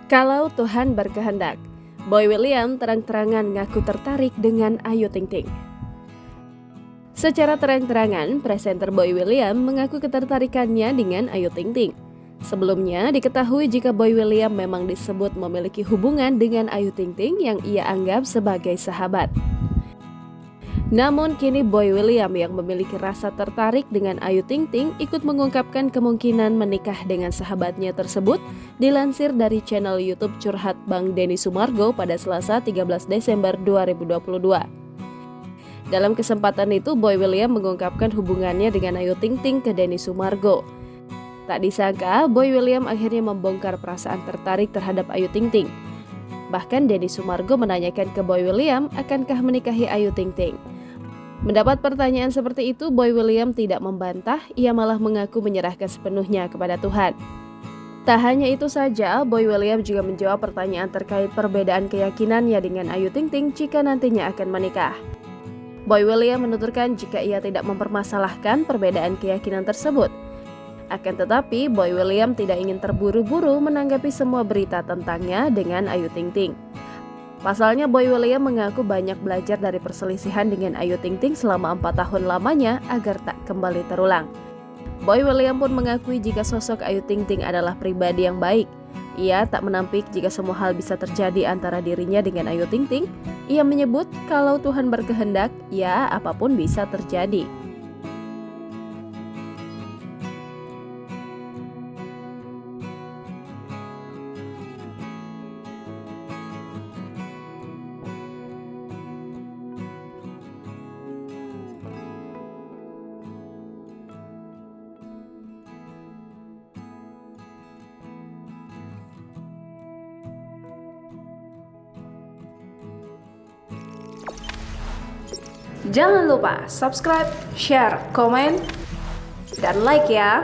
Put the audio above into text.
Kalau Tuhan berkehendak, Boy William terang-terangan ngaku tertarik dengan Ayu Ting Ting. Secara terang-terangan, presenter Boy William mengaku ketertarikannya dengan Ayu Ting Ting. Sebelumnya diketahui jika Boy William memang disebut memiliki hubungan dengan Ayu Ting Ting yang ia anggap sebagai sahabat. Namun kini Boy William yang memiliki rasa tertarik dengan Ayu Ting Ting ikut mengungkapkan kemungkinan menikah dengan sahabatnya tersebut, dilansir dari channel YouTube Curhat Bang Denny Sumargo pada Selasa 13 Desember 2022. Dalam kesempatan itu, Boy William mengungkapkan hubungannya dengan Ayu Ting Ting ke Denny Sumargo. Tak disangka, Boy William akhirnya membongkar perasaan tertarik terhadap Ayu Ting Ting. Bahkan Denny Sumargo menanyakan ke Boy William akankah menikahi Ayu Ting Ting. Mendapat pertanyaan seperti itu, Boy William tidak membantah, ia malah mengaku menyerahkan sepenuhnya kepada Tuhan. Tak hanya itu saja, Boy William juga menjawab pertanyaan terkait perbedaan keyakinannya dengan Ayu Ting Ting jika nantinya akan menikah. Boy William menuturkan jika ia tidak mempermasalahkan perbedaan keyakinan tersebut. Akan tetapi, Boy William tidak ingin terburu-buru menanggapi semua berita tentangnya dengan Ayu Ting Ting. Pasalnya, Boy William mengaku banyak belajar dari perselisihan dengan Ayu Ting Ting selama 4 tahun lamanya agar tak kembali terulang. Boy William pun mengakui jika sosok Ayu Ting Ting adalah pribadi yang baik. Ia tak menampik jika semua hal bisa terjadi antara dirinya dengan Ayu Ting Ting. Ia menyebut kalau Tuhan berkehendak, ya apapun bisa terjadi. Jangan lupa subscribe, share, komen, dan like ya.